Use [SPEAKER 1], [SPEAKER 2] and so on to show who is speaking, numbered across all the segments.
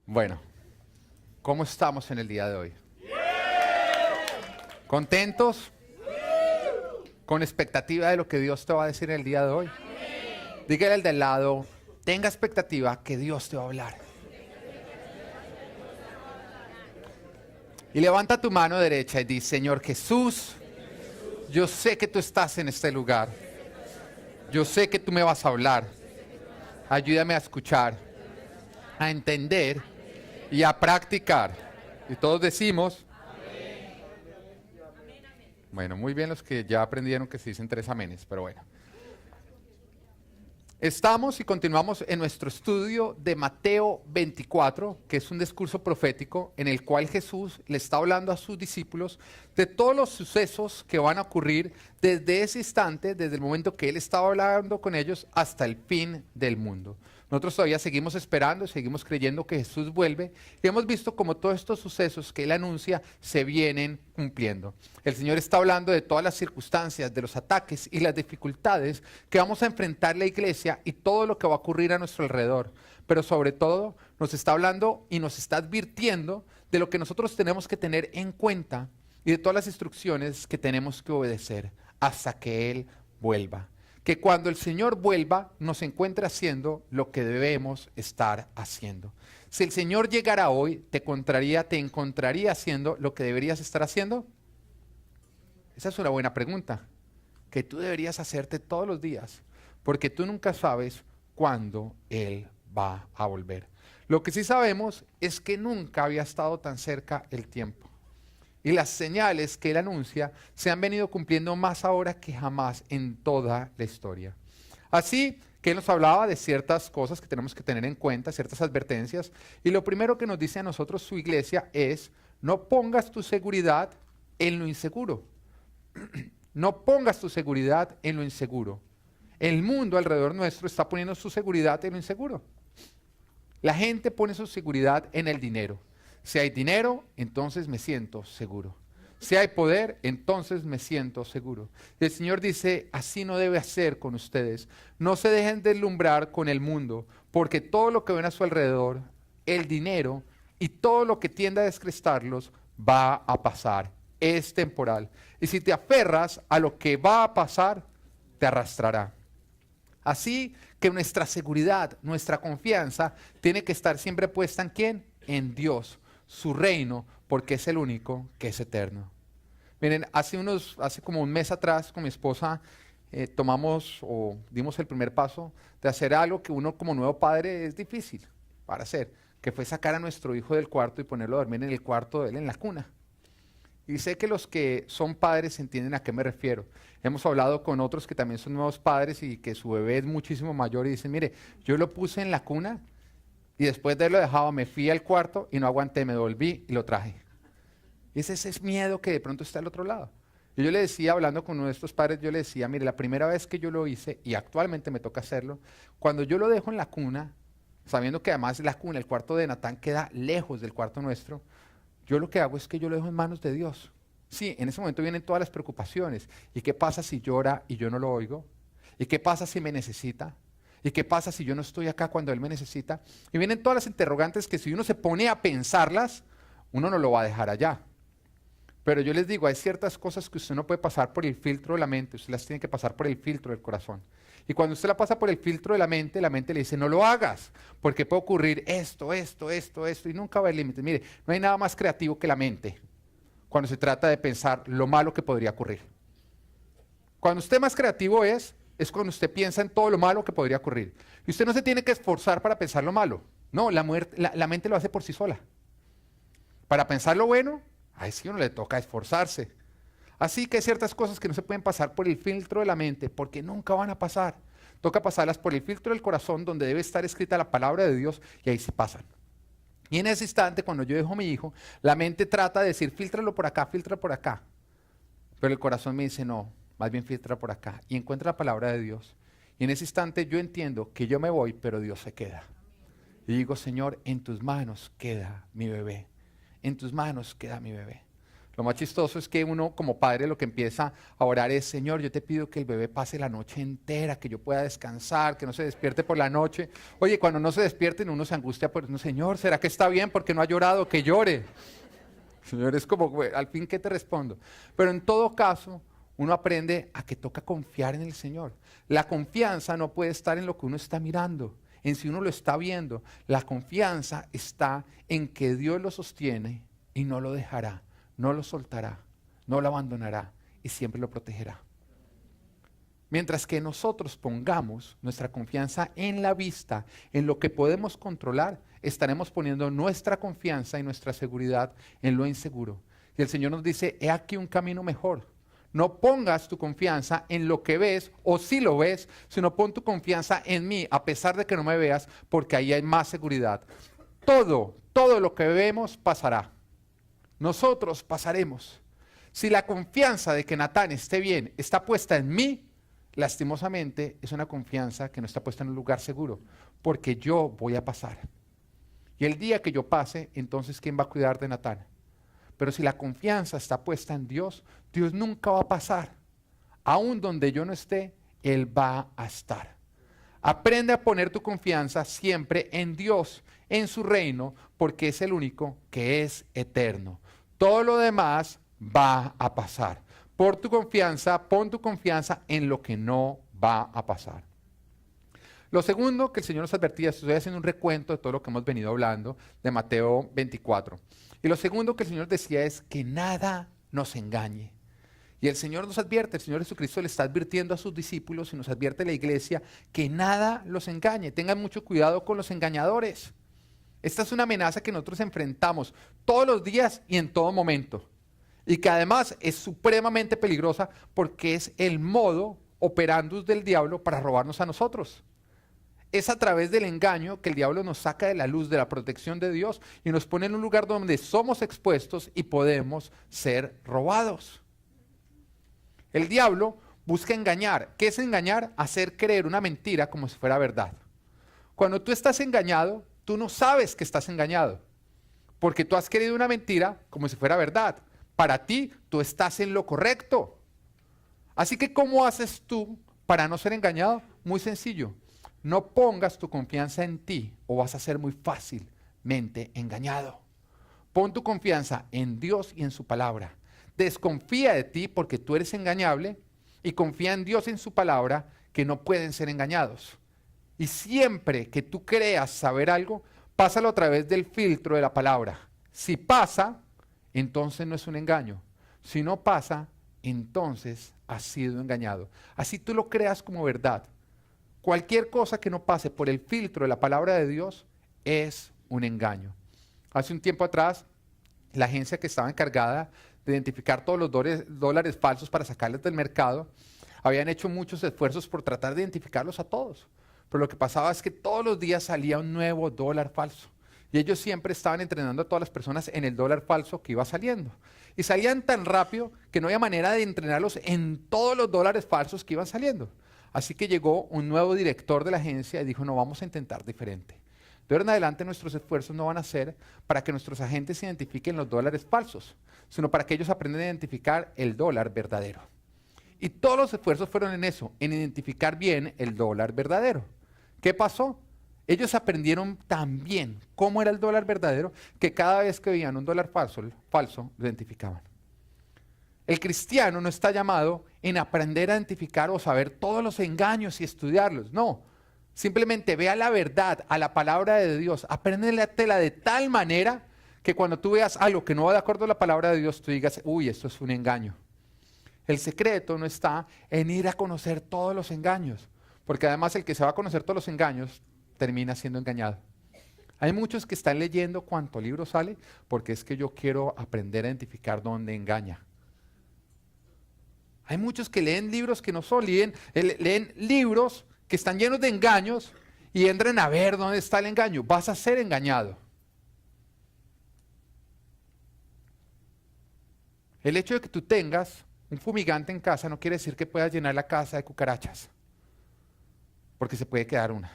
[SPEAKER 1] Bueno, ¿cómo estamos en el día de hoy? ¿Contentos? ¿Con expectativa de lo que Dios te va a decir en el día de hoy? Dígale al del lado, tenga expectativa que Dios te va a hablar. Y levanta tu mano derecha y dice, Señor Jesús, yo sé que tú estás en este lugar. Yo sé que tú me vas a hablar. Ayúdame a escuchar, a entender y a practicar. Y todos decimos, bueno, muy bien los que ya aprendieron que se dicen 3 amenes, pero bueno. Estamos y continuamos en nuestro estudio de Mateo 24, que es un discurso profético en el cual Jesús le está hablando a sus discípulos de todos los sucesos que van a ocurrir desde ese instante, desde el momento que Él estaba hablando con ellos hasta el fin del mundo. Nosotros todavía seguimos esperando, seguimos creyendo que Jesús vuelve y hemos visto como todos estos sucesos que Él anuncia se vienen cumpliendo. El Señor está hablando de todas las circunstancias, de los ataques y las dificultades que vamos a enfrentar la iglesia y todo lo que va a ocurrir a nuestro alrededor. Pero sobre todo nos está hablando y nos está advirtiendo de lo que nosotros tenemos que tener en cuenta y de todas las instrucciones que tenemos que obedecer hasta que Él vuelva. Que cuando el Señor vuelva nos encuentre haciendo lo que debemos estar haciendo. Si el Señor llegara hoy, te encontraría haciendo lo que deberías estar haciendo. Esa es una buena pregunta que tú deberías hacerte todos los días, porque tú nunca sabes cuándo Él va a volver. Lo que sí sabemos es que nunca había estado tan cerca el tiempo. Y las señales que Él anuncia se han venido cumpliendo más ahora que jamás en toda la historia. Así que Él nos hablaba de ciertas cosas que tenemos que tener en cuenta, ciertas advertencias. Y lo primero que nos dice a nosotros su iglesia es, no pongas tu seguridad en lo inseguro. No pongas tu seguridad en lo inseguro. El mundo alrededor nuestro está poniendo su seguridad en lo inseguro. La gente pone su seguridad en el dinero. Si hay dinero, entonces me siento seguro. Si hay poder, entonces me siento seguro. Y el Señor dice, así no debe ser con ustedes. No se dejen deslumbrar con el mundo, porque todo lo que ven a su alrededor, el dinero y todo lo que tiende a descrestarlos, va a pasar. Es temporal. Y si te aferras a lo que va a pasar, te arrastrará. Así que nuestra seguridad, nuestra confianza, tiene que estar siempre puesta ¿en quién? En Dios. Su reino, porque es el único que es eterno. Miren, hace como un mes atrás con mi esposa dimos el primer paso de hacer algo que uno como nuevo padre es difícil para hacer, que fue sacar a nuestro hijo del cuarto y ponerlo a dormir en el cuarto de él en la cuna. Y sé que los que son padres entienden a qué me refiero. Hemos hablado con otros que también son nuevos padres y que su bebé es muchísimo mayor y dicen, mire, yo lo puse en la cuna y después de haberlo dejado me fui al cuarto y no aguanté, me devolví y lo traje. Y ese es miedo que de pronto está al otro lado. Y yo le decía, hablando con uno de estos padres, yo le decía, mire, la primera vez que yo lo hice, y actualmente me toca hacerlo, cuando yo lo dejo en la cuna, sabiendo que además la cuna, el cuarto de Natán queda lejos del cuarto nuestro, yo lo que hago es que yo lo dejo en manos de Dios. Sí, en ese momento vienen todas las preocupaciones. ¿Y qué pasa si llora y yo no lo oigo? ¿Y qué pasa si me necesita? ¿Y qué pasa si yo no estoy acá cuando Él me necesita? Y vienen todas las interrogantes que si uno se pone a pensarlas, uno no lo va a dejar allá. Pero yo les digo, hay ciertas cosas que usted no puede pasar por el filtro de la mente, usted las tiene que pasar por el filtro del corazón. Y cuando usted la pasa por el filtro de la mente le dice, no lo hagas, porque puede ocurrir esto, y nunca va a haber límites. Mire, no hay nada más creativo que la mente cuando se trata de pensar lo malo que podría ocurrir. Cuando usted más creativo es cuando usted piensa en todo lo malo que podría ocurrir. Y usted no se tiene que esforzar para pensar lo malo. No, la mente lo hace por sí sola. Para pensar lo bueno, ahí sí uno le toca esforzarse. Así que hay ciertas cosas que no se pueden pasar por el filtro de la mente, porque nunca van a pasar. Toca pasarlas por el filtro del corazón, donde debe estar escrita la palabra de Dios, y ahí sí pasan. Y en ese instante, cuando yo dejo a mi hijo, la mente trata de decir, fíltralo por acá, filtra por acá. Pero el corazón me dice, no, más bien filtra por acá. Y encuentra la palabra de Dios. Y en ese instante yo entiendo que yo me voy, pero Dios se queda. Y digo, Señor, en tus manos queda mi bebé. En tus manos queda mi bebé. Lo más chistoso es que uno como padre lo que empieza a orar es, Señor, yo te pido que el bebé pase la noche entera, que yo pueda descansar, que no se despierte por la noche. Oye, cuando no se despierten uno se angustia por, no, Señor, ¿será que está bien porque no ha llorado? Que llore. Señor, es como, güey, al fin, ¿qué te respondo? Pero en todo caso, uno aprende a que toca confiar en el Señor. La confianza no puede estar en lo que uno está mirando, en si uno lo está viendo. La confianza está en que Dios lo sostiene y no lo dejará. No lo soltará, no lo abandonará y siempre lo protegerá. Mientras que nosotros pongamos nuestra confianza en la vista, en lo que podemos controlar, estaremos poniendo nuestra confianza y nuestra seguridad en lo inseguro. Y el Señor nos dice, he aquí un camino mejor. No pongas tu confianza en lo que ves o si lo ves, sino pon tu confianza en mí, a pesar de que no me veas, porque ahí hay más seguridad. Todo lo que vemos pasará. Nosotros pasaremos. Si la confianza de que Natán esté bien está puesta en mí, lastimosamente es una confianza que no está puesta en un lugar seguro, porque yo voy a pasar. Y el día que yo pase, entonces ¿quién va a cuidar de Natán? Pero si la confianza está puesta en Dios, Dios nunca va a pasar. Aún donde yo no esté, Él va a estar. Aprende a poner tu confianza siempre en Dios, en su reino, porque es el único que es eterno. Todo lo demás va a pasar. Por tu confianza, pon tu confianza en lo que no va a pasar. Lo segundo que el Señor nos advertía, estoy haciendo un recuento de todo lo que hemos venido hablando de Mateo 24. Y lo segundo que el Señor decía es que nada nos engañe. Y el Señor nos advierte, el Señor Jesucristo le está advirtiendo a sus discípulos y nos advierte a la iglesia que nada los engañe. Tengan mucho cuidado con los engañadores. Esta es una amenaza que nosotros enfrentamos todos los días y en todo momento. Y que además es supremamente peligrosa porque es el modo operandus del diablo para robarnos a nosotros. Es a través del engaño que el diablo nos saca de la luz de la protección de Dios y nos pone en un lugar donde somos expuestos y podemos ser robados. El diablo busca engañar. ¿Qué es engañar? Hacer creer una mentira como si fuera verdad. Cuando tú estás engañado, tú no sabes que estás engañado, porque tú has creído una mentira como si fuera verdad. Para ti, tú estás en lo correcto. Así que, ¿cómo haces tú para no ser engañado? Muy sencillo. No pongas tu confianza en ti o vas a ser muy fácilmente engañado. Pon tu confianza en Dios y en su palabra. Desconfía de ti porque tú eres engañable y confía en Dios y en su palabra que no pueden ser engañados. Y siempre que tú creas saber algo, pásalo a través del filtro de la palabra. Si pasa, entonces no es un engaño. Si no pasa, entonces has sido engañado. Así tú lo creas como verdad. Cualquier cosa que no pase por el filtro de la palabra de Dios es un engaño. Hace un tiempo atrás, la agencia que estaba encargada de identificar todos los dólares falsos para sacarlos del mercado, habían hecho muchos esfuerzos por tratar de identificarlos a todos. Pero lo que pasaba es que todos los días salía un nuevo dólar falso. Y ellos siempre estaban entrenando a todas las personas en el dólar falso que iba saliendo. Y salían tan rápido que no había manera de entrenarlos en todos los dólares falsos que iban saliendo. Así que llegó un nuevo director de la agencia y dijo, no, vamos a intentar diferente. De ahora en adelante nuestros esfuerzos no van a ser para que nuestros agentes identifiquen los dólares falsos, sino para que ellos aprendan a identificar el dólar verdadero. Y todos los esfuerzos fueron en eso, en identificar bien el dólar verdadero. ¿Qué pasó? Ellos aprendieron tan bien cómo era el dólar verdadero que cada vez que veían un dólar falso, lo identificaban. El cristiano no está llamado en aprender a identificar o saber todos los engaños y estudiarlos, no. Simplemente vea la verdad, a la palabra de Dios, apréndetela de tal manera que cuando tú veas algo que no va de acuerdo a la palabra de Dios, tú digas, uy, esto es un engaño. El secreto no está en ir a conocer todos los engaños, porque además el que se va a conocer todos los engaños termina siendo engañado. Hay muchos que están leyendo cuánto libro sale, porque es que yo quiero aprender a identificar dónde engaña. Hay muchos que leen libros que no son, leen libros que están llenos de engaños y entran a ver dónde está el engaño. Vas a ser engañado. El hecho de que tú tengas un fumigante en casa no quiere decir que puedas llenar la casa de cucarachas, porque se puede quedar una.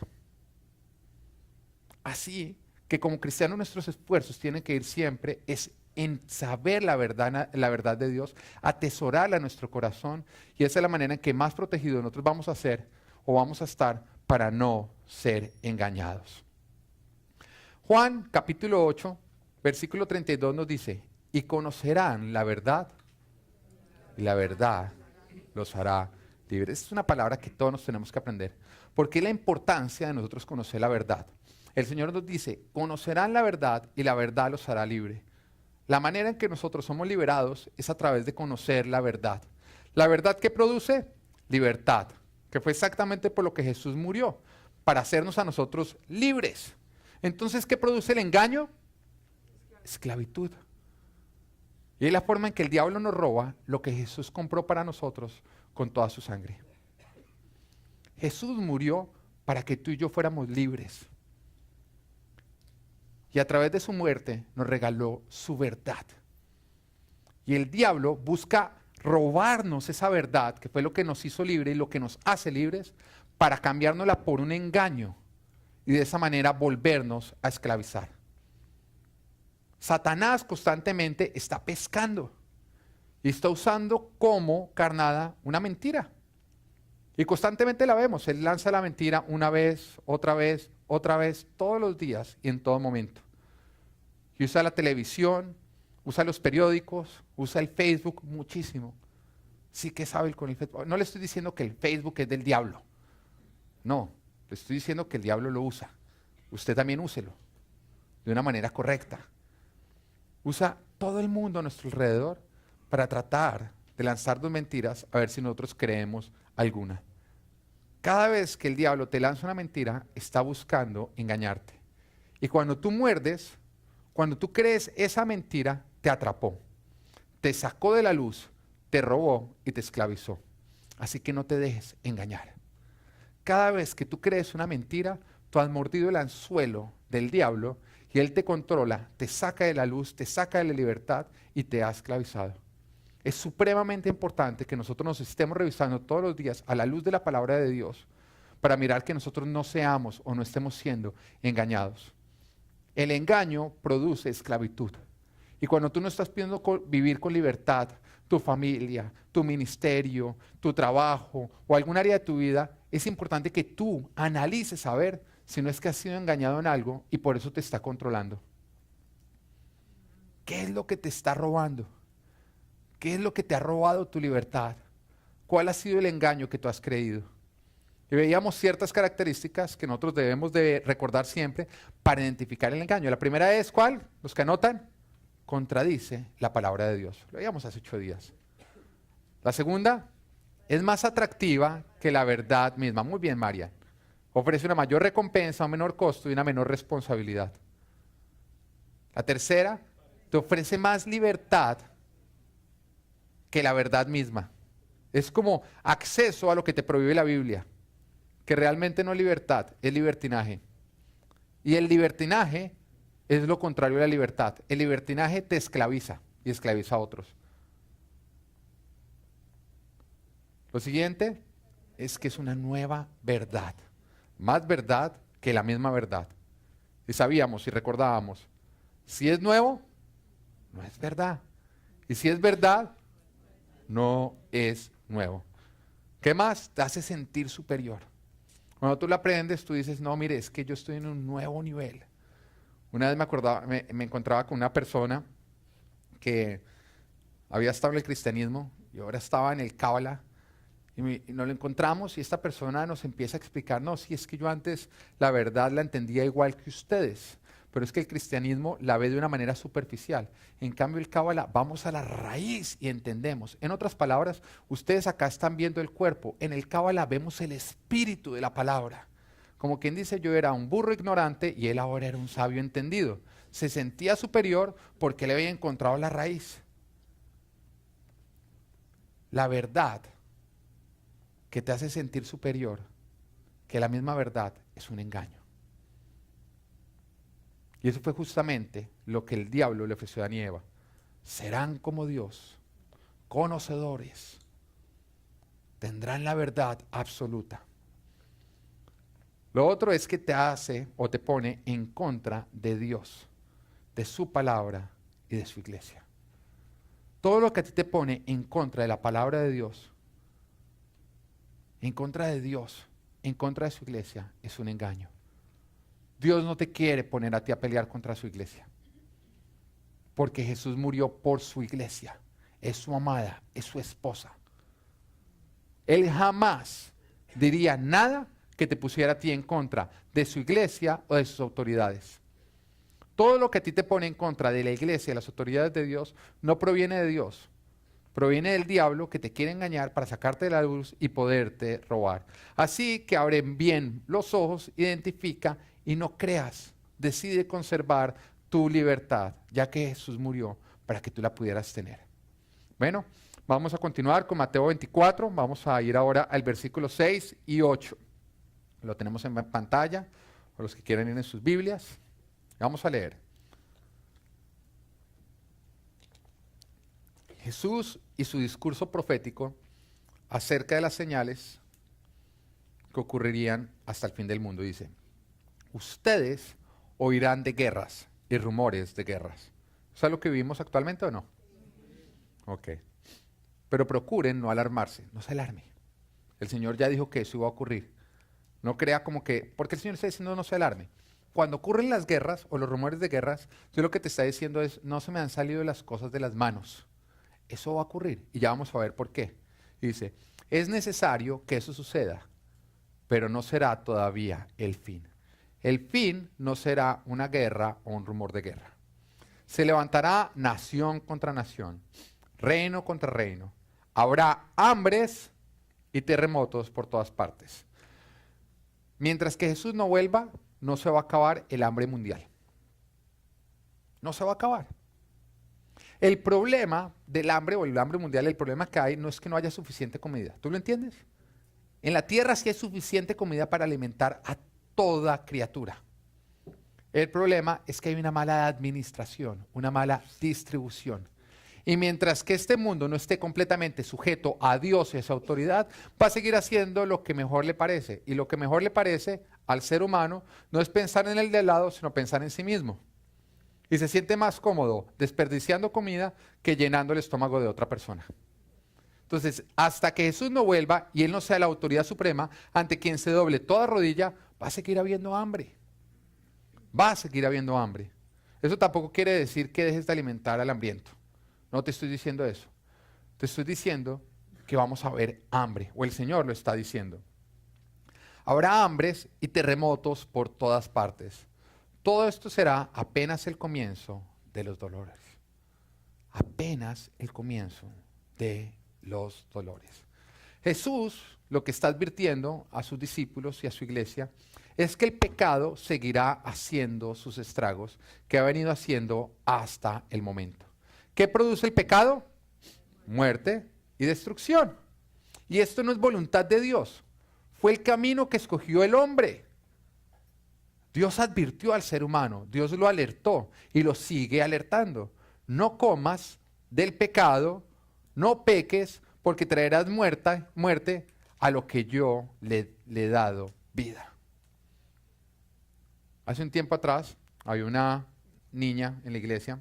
[SPEAKER 1] Así que como cristianos nuestros esfuerzos tienen que ir siempre es en saber la verdad de Dios, atesorarla en nuestro corazón, y esa es la manera en que más protegidos nosotros vamos a ser o vamos a estar para no ser engañados. Juan capítulo 8, versículo 32 nos dice, y conocerán la verdad, y la verdad los hará libres. Esta es una palabra que todos nos tenemos que aprender. ¿Por qué la importancia de nosotros conocer la verdad? El Señor nos dice, conocerán la verdad y la verdad los hará libre. La manera en que nosotros somos liberados es a través de conocer la verdad. ¿La verdad que produce? Libertad, que fue exactamente por lo que Jesús murió, para hacernos a nosotros libres. Entonces, ¿qué produce el engaño? Esclavitud. Y es la forma en que el diablo nos roba lo que Jesús compró para nosotros con toda su sangre. Jesús murió para que tú y yo fuéramos libres. Y a través de su muerte nos regaló su verdad. Y el diablo busca robarnos esa verdad, que fue lo que nos hizo libres y lo que nos hace libres, para cambiárnosla por un engaño y de esa manera volvernos a esclavizar. Satanás constantemente está pescando y está usando como carnada una mentira. Y constantemente la vemos. Él lanza la mentira una vez, otra vez, todos los días y en todo momento. Y usa la televisión, usa los periódicos, usa el Facebook muchísimo. Sí que sabe con el Facebook. No le estoy diciendo que el Facebook es del diablo. No, le estoy diciendo que el diablo lo usa. Usted también úselo de una manera correcta. Usa todo el mundo a nuestro alrededor para tratar de lanzarnos mentiras a ver si nosotros creemos alguna. Cada vez que el diablo te lanza una mentira, está buscando engañarte. Y cuando tú muerdes, cuando tú crees esa mentira, te atrapó, te sacó de la luz, te robó y te esclavizó. Así que no te dejes engañar. Cada vez que tú crees una mentira, tú has mordido el anzuelo del diablo y él te controla, te saca de la luz, te saca de la libertad y te ha esclavizado. Es supremamente importante que nosotros nos estemos revisando todos los días a la luz de la palabra de Dios para mirar que nosotros no seamos o no estemos siendo engañados. El engaño produce esclavitud. Y cuando tú no estás pidiendo vivir con libertad, tu familia, tu ministerio, tu trabajo o algún área de tu vida, es importante que tú analices a ver si no es que has sido engañado en algo y por eso te está controlando. ¿Qué es lo que te está robando? ¿Qué es lo que te ha robado tu libertad? ¿Cuál ha sido el engaño que tú has creído? Y veíamos ciertas características que nosotros debemos de recordar siempre para identificar el engaño. La primera es, ¿cuál? Los que anotan, contradice la palabra de Dios. Lo veíamos hace 8 días. La segunda, es más atractiva que la verdad misma. Muy bien, María. Ofrece una mayor recompensa, un menor costo y una menor responsabilidad. La tercera, te ofrece más libertad que la verdad misma. Es como acceso a lo que te prohíbe la Biblia, que realmente no es libertad, es libertinaje. Y el libertinaje es lo contrario a la libertad. El libertinaje te esclaviza y esclaviza a otros. Lo siguiente es que es una nueva verdad, más verdad que la misma verdad. Y sabíamos y recordábamos, si es nuevo, no es verdad. Y si es verdad, no es nuevo. ¿Qué más? Te hace sentir superior. Cuando tú lo aprendes, tú dices, no, mire, es que yo estoy en un nuevo nivel. Una vez me encontraba con una persona que había estado en el cristianismo y ahora estaba en el cábala y nos lo encontramos y esta persona nos empieza a explicar, no, si es que yo antes la verdad la entendía igual que ustedes, pero es que el cristianismo la ve de una manera superficial. En cambio el cábala, vamos a la raíz y entendemos. En otras palabras, ustedes acá están viendo el cuerpo, en el cábala vemos el espíritu de la palabra. Como quien dice, yo era un burro ignorante y él ahora era un sabio entendido. Se sentía superior porque le había encontrado la raíz. La verdad que te hace sentir superior que la misma verdad es un engaño. Y eso fue justamente lo que el diablo le ofreció a Adán y Eva. Serán como Dios, conocedores, tendrán la verdad absoluta. Lo otro es que te hace o te pone en contra de Dios, de su palabra y de su iglesia. Todo lo que a ti te pone en contra de la palabra de Dios, en contra de Dios, en contra de su iglesia, es un engaño. Dios no te quiere poner a ti a pelear contra su iglesia. Porque Jesús murió por su iglesia. Es su amada, es su esposa. Él jamás diría nada que te pusiera a ti en contra de su iglesia o de sus autoridades. Todo lo que a ti te pone en contra de la iglesia y las autoridades de Dios no proviene de Dios. Proviene del diablo que te quiere engañar para sacarte de la luz y poderte robar. Así que abre bien los ojos, identifica y no creas. Decide conservar tu libertad, ya que Jesús murió para que tú la pudieras tener. Bueno, vamos a continuar con Mateo 24. Vamos a ir ahora al versículo 6 y 8. Lo tenemos en pantalla, para los que quieran ir en sus Biblias. Vamos a leer. Jesús y su discurso profético acerca de las señales que ocurrirían hasta el fin del mundo. Dice, ustedes oirán de guerras y rumores de guerras. ¿Es lo que vivimos actualmente o no? Ok. Pero procuren no alarmarse, no se alarme. El Señor ya dijo que eso iba a ocurrir. No crea como que, porque el Señor está diciendo no se alarme. Cuando ocurren las guerras o los rumores de guerras, Dios lo que te está diciendo es, no se me han salido las cosas de las manos. Eso va a ocurrir y ya vamos a ver por qué. Y dice, es necesario que eso suceda, pero no será todavía el fin. El fin no será una guerra o un rumor de guerra. Se levantará nación contra nación, reino contra reino. Habrá hambres y terremotos por todas partes. Mientras que Jesús no vuelva, no se va a acabar el hambre mundial. No se va a acabar. El problema del hambre o el hambre mundial, el problema que hay no es que no haya suficiente comida. ¿Tú lo entiendes? En la tierra sí hay suficiente comida para alimentar a toda criatura. El problema es que hay una mala administración, una mala distribución. Y mientras que este mundo no esté completamente sujeto a Dios y a su autoridad, va a seguir haciendo lo que mejor le parece. Y lo que mejor le parece al ser humano no es pensar en el de al lado, sino pensar en sí mismo. Y se siente más cómodo desperdiciando comida que llenando el estómago de otra persona. Entonces, hasta que Jesús no vuelva y Él no sea la autoridad suprema, ante quien se doble toda rodilla, va a seguir habiendo hambre. Va a seguir habiendo hambre. Eso tampoco quiere decir que dejes de alimentar al hambriento. No te estoy diciendo eso. Te estoy diciendo que vamos a ver hambre, o el Señor lo está diciendo. Habrá hambres y terremotos por todas partes. Todo esto será apenas el comienzo de los dolores. Apenas el comienzo de los dolores. Jesús lo que está advirtiendo a sus discípulos y a su iglesia es que el pecado seguirá haciendo sus estragos que ha venido haciendo hasta el momento. ¿Qué produce el pecado? Muerte y destrucción. Y esto no es voluntad de Dios. Fue el camino que escogió el hombre. Dios advirtió al ser humano, Dios lo alertó y lo sigue alertando. No comas del pecado, no peques, porque traerás muerte a lo que yo le he dado vida. Hace un tiempo atrás había una niña en la iglesia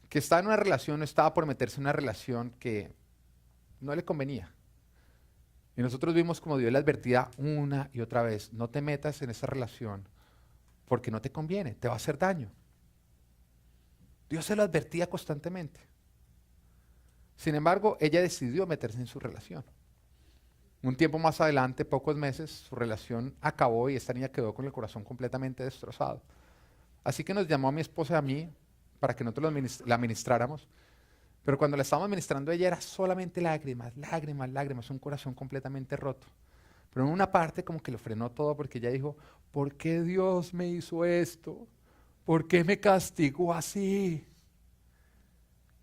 [SPEAKER 1] que estaba en una relación, no estaba por meterse en una relación que no le convenía. Y nosotros vimos como Dios le advertía una y otra vez, no te metas en esa relación porque no te conviene, te va a hacer daño. Dios se lo advertía constantemente. Sin embargo, ella decidió meterse en su relación. Un tiempo más adelante, pocos meses, su relación acabó y esta niña quedó con el corazón completamente destrozado. Así que nos llamó a mi esposa y a mí para que nosotros la ministráramos. Pero cuando la estábamos ministrando, ella era solamente lágrimas, lágrimas, lágrimas, un corazón completamente roto. Pero en una parte como que lo frenó todo porque ella dijo, ¿por qué Dios me hizo esto? ¿Por qué me castigó así?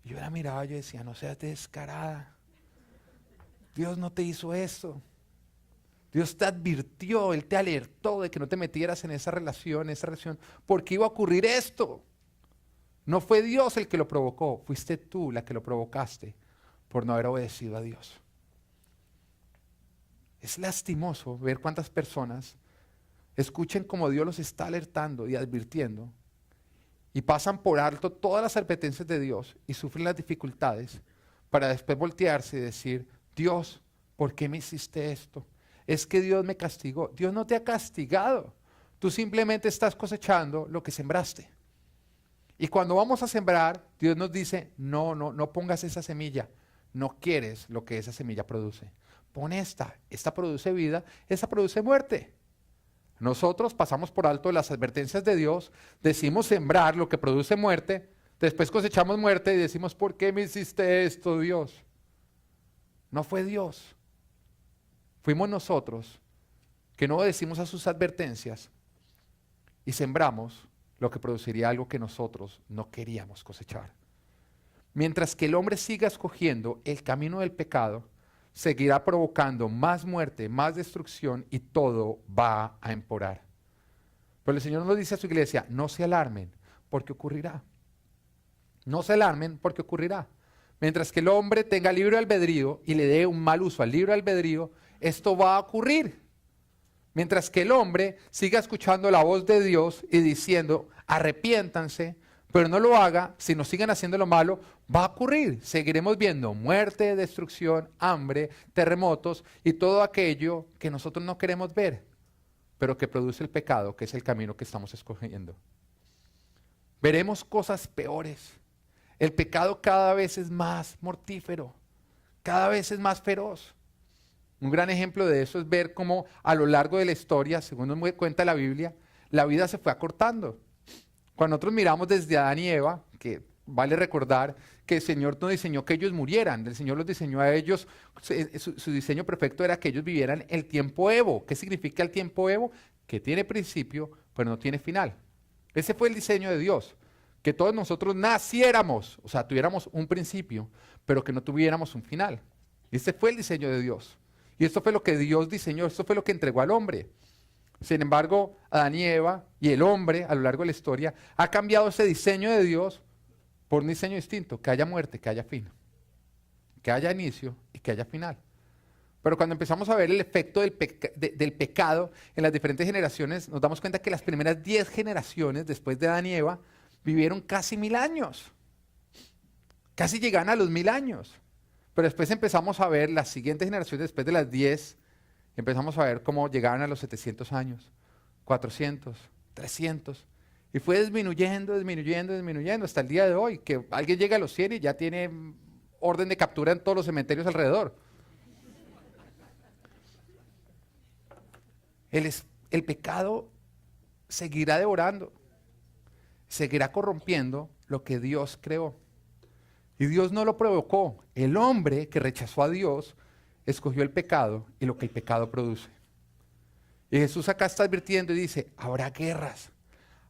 [SPEAKER 1] Y yo la miraba y yo decía, no seas descarada. Dios no te hizo eso. Dios te advirtió, Él te alertó de que no te metieras en esa relación, porque iba a ocurrir esto. No fue Dios el que lo provocó, fuiste tú la que lo provocaste por no haber obedecido a Dios. Es lastimoso ver cuántas personas escuchen como Dios los está alertando y advirtiendo y pasan por alto todas las advertencias de Dios y sufren las dificultades para después voltearse y decir, Dios, ¿por qué me hiciste esto? Es que Dios me castigó. Dios no te ha castigado. Tú simplemente estás cosechando lo que sembraste. Y cuando vamos a sembrar, Dios nos dice, no pongas esa semilla. No quieres lo que esa semilla produce. Pon esta produce vida, esta produce muerte. Nosotros pasamos por alto las advertencias de Dios, decimos sembrar lo que produce muerte, después cosechamos muerte y decimos, ¿por qué me hiciste esto, Dios? No fue Dios. Fuimos nosotros que no obedecimos a sus advertencias y sembramos lo que produciría algo que nosotros no queríamos cosechar. Mientras que el hombre siga escogiendo el camino del pecado, seguirá provocando más muerte, más destrucción y todo va a empeorar. Pero el Señor nos dice a su iglesia, no se alarmen porque ocurrirá. No se alarmen porque ocurrirá. Mientras que el hombre tenga libre albedrío y le dé un mal uso al libre albedrío, esto va a ocurrir. Mientras que el hombre siga escuchando la voz de Dios y diciendo, arrepiéntanse, pero no lo haga, si nos siguen haciendo lo malo, va a ocurrir. Seguiremos viendo muerte, destrucción, hambre, terremotos y todo aquello que nosotros no queremos ver, pero que produce el pecado, que es el camino que estamos escogiendo. Veremos cosas peores. El pecado cada vez es más mortífero, cada vez es más feroz. Un gran ejemplo de eso es ver cómo a lo largo de la historia, según nos cuenta la Biblia, la vida se fue acortando. Cuando nosotros miramos desde Adán y Eva, que vale recordar que el Señor no diseñó que ellos murieran, el Señor los diseñó a ellos, su diseño perfecto era que ellos vivieran el tiempo Evo. ¿Qué significa el tiempo Evo? Que tiene principio, pero no tiene final. Ese fue el diseño de Dios, que todos nosotros naciéramos, o sea, tuviéramos un principio, pero que no tuviéramos un final. Ese fue el diseño de Dios. Y esto fue lo que Dios diseñó, esto fue lo que entregó al hombre. Sin embargo, Adán y Eva y el hombre a lo largo de la historia ha cambiado ese diseño de Dios por un diseño distinto, que haya muerte, que haya fin, que haya inicio y que haya final. Pero cuando empezamos a ver el efecto del pecado en las diferentes generaciones, nos damos cuenta que las primeras 10 generaciones después de Adán y Eva vivieron casi 1000 años. Casi llegan a los 1000 años. Pero después empezamos a ver las siguientes generaciones después de las 10, empezamos a ver cómo llegaban a los 700 años, 400, 300. Y fue disminuyendo hasta el día de hoy, que alguien llega a los 100 y ya tiene orden de captura en todos los cementerios alrededor. El pecado seguirá devorando, seguirá corrompiendo lo que Dios creó. Y Dios no lo provocó. El hombre que rechazó a Dios escogió el pecado y lo que el pecado produce. Y Jesús acá está advirtiendo y dice, habrá guerras,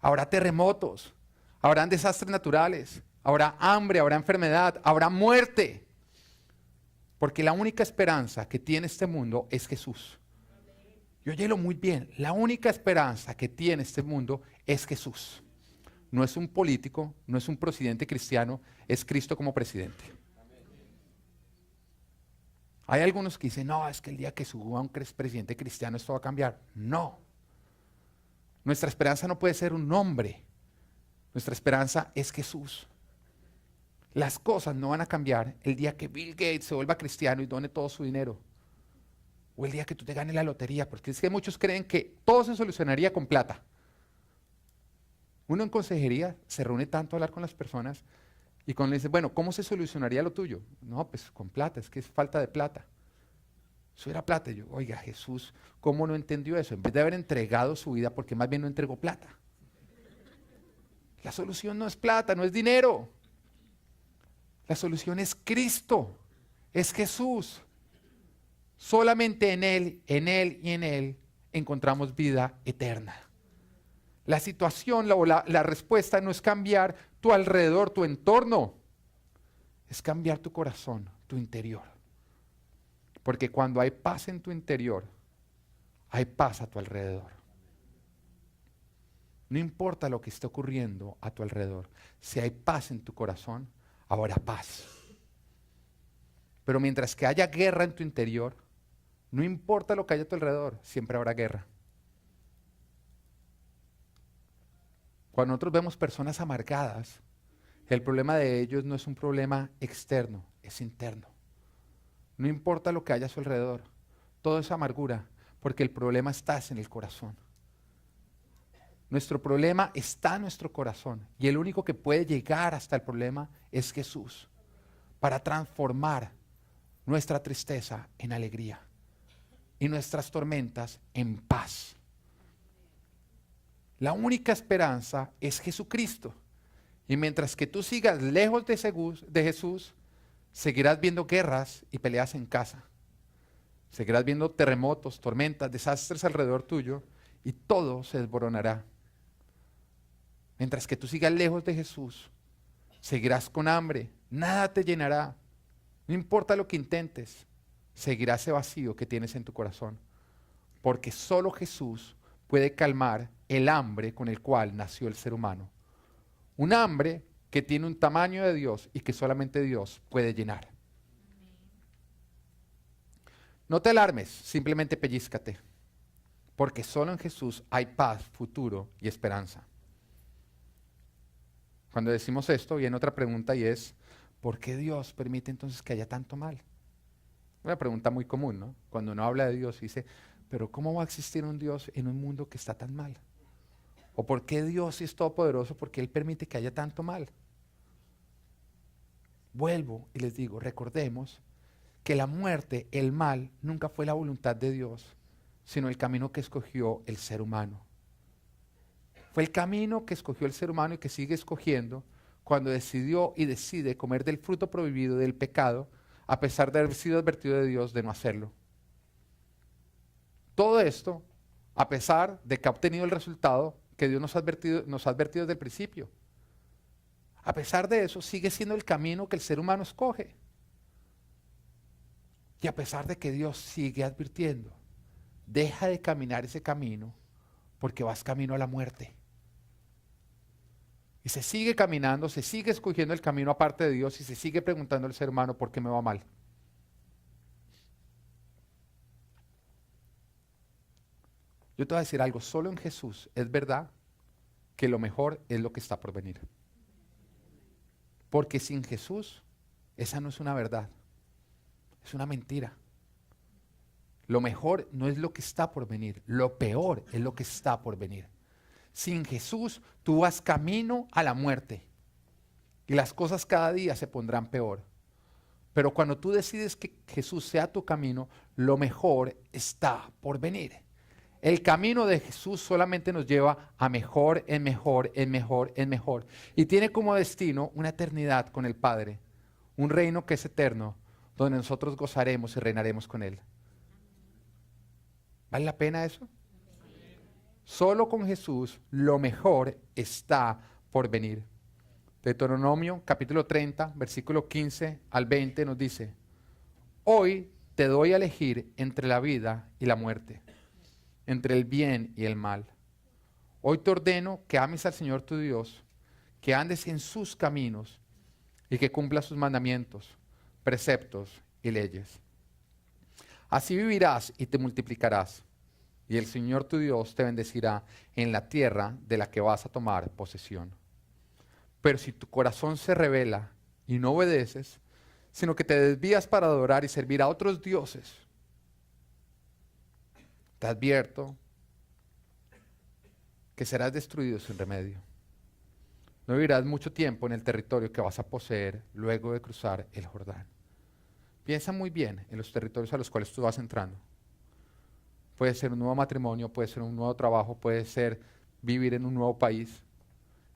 [SPEAKER 1] habrá terremotos, habrán desastres naturales, habrá hambre, habrá enfermedad, habrá muerte. Porque la única esperanza que tiene este mundo es Jesús. Y óyelo muy bien, la única esperanza que tiene este mundo es Jesús. No es un político, no es un presidente cristiano, es Cristo como presidente. Hay algunos que dicen, no, es que el día que suba un presidente cristiano esto va a cambiar. No. Nuestra esperanza no puede ser un hombre. Nuestra esperanza es Jesús. Las cosas no van a cambiar el día que Bill Gates se vuelva cristiano y done todo su dinero. O el día que tú te ganes la lotería, porque es que muchos creen que todo se solucionaría con plata. Uno en consejería se reúne tanto a hablar con las personas y cuando le dice, bueno, ¿cómo se solucionaría lo tuyo? No, pues con plata, es que es falta de plata. Eso era plata. Y yo, oiga, Jesús, ¿cómo no entendió eso? En vez de haber entregado su vida, ¿por qué más bien no entregó plata? La solución no es plata, no es dinero. La solución es Cristo, es Jesús. Solamente en Él y en Él encontramos vida eterna. La situación, la respuesta no es cambiar tu alrededor, tu entorno. Es cambiar tu corazón, tu interior. Porque cuando hay paz en tu interior, hay paz a tu alrededor. No importa lo que esté ocurriendo a tu alrededor. Si hay paz en tu corazón, habrá paz. Pero mientras que haya guerra en tu interior, no importa lo que haya a tu alrededor, siempre habrá guerra. Cuando nosotros vemos personas amargadas, el problema de ellos no es un problema externo, es interno. No importa lo que haya a su alrededor, todo es amargura, porque el problema está en el corazón. Nuestro problema está en nuestro corazón y el único que puede llegar hasta el problema es Jesús para transformar nuestra tristeza en alegría y nuestras tormentas en paz. La única esperanza es Jesucristo. Y mientras que tú sigas lejos de Jesús, seguirás viendo guerras y peleas en casa. Seguirás viendo terremotos, tormentas, desastres alrededor tuyo y todo se desboronará. Mientras que tú sigas lejos de Jesús, seguirás con hambre, nada te llenará. No importa lo que intentes, seguirá ese vacío que tienes en tu corazón. Porque solo Jesús puede calmar el hambre con el cual nació el ser humano. Un hambre que tiene un tamaño de Dios y que solamente Dios puede llenar. No te alarmes, simplemente pellízcate. Porque solo en Jesús hay paz, futuro y esperanza. Cuando decimos esto, viene otra pregunta y es, ¿por qué Dios permite entonces que haya tanto mal? Una pregunta muy común, ¿no? Cuando uno habla de Dios dice, pero ¿cómo va a existir un Dios en un mundo que está tan mal? ¿O por qué Dios, si es todopoderoso, por qué Él permite que haya tanto mal? Vuelvo y les digo, recordemos que la muerte, el mal, nunca fue la voluntad de Dios, sino el camino que escogió el ser humano. Fue el camino que escogió el ser humano y que sigue escogiendo cuando decidió y decide comer del fruto prohibido del pecado, a pesar de haber sido advertido de Dios de no hacerlo. Todo esto, a pesar de que ha obtenido el resultado que Dios nos ha advertido desde el principio. A pesar de eso, sigue siendo el camino que el ser humano escoge. Y a pesar de que Dios sigue advirtiendo, deja de caminar ese camino porque vas camino a la muerte. Y se sigue caminando, se sigue escogiendo el camino aparte de Dios y se sigue preguntando al ser humano por qué me va mal. Yo te voy a decir algo, solo en Jesús es verdad que lo mejor es lo que está por venir. Porque sin Jesús, esa no es una verdad, es una mentira. Lo mejor no es lo que está por venir, lo peor es lo que está por venir. Sin Jesús, tú vas camino a la muerte y las cosas cada día se pondrán peor. Pero cuando tú decides que Jesús sea tu camino, lo mejor está por venir. El camino de Jesús solamente nos lleva a mejor, en mejor, en mejor, en mejor. Y tiene como destino una eternidad con el Padre, un reino que es eterno, donde nosotros gozaremos y reinaremos con Él. ¿Vale la pena eso? Solo con Jesús lo mejor está por venir. Deuteronomio capítulo 30, versículo 15 al 20 nos dice, hoy te doy a elegir entre la vida y la muerte, entre el bien y el mal. Hoy te ordeno que ames al Señor tu Dios, que andes en sus caminos y que cumplas sus mandamientos, preceptos y leyes. Así vivirás y te multiplicarás, y el Señor tu Dios te bendecirá en la tierra de la que vas a tomar posesión. Pero si tu corazón se rebela y no obedeces, sino que te desvías para adorar y servir a otros dioses, te advierto que serás destruido sin remedio. No vivirás mucho tiempo en el territorio que vas a poseer luego de cruzar el Jordán. Piensa muy bien en los territorios a los cuales tú vas entrando. Puede ser un nuevo matrimonio, puede ser un nuevo trabajo, puede ser vivir en un nuevo país.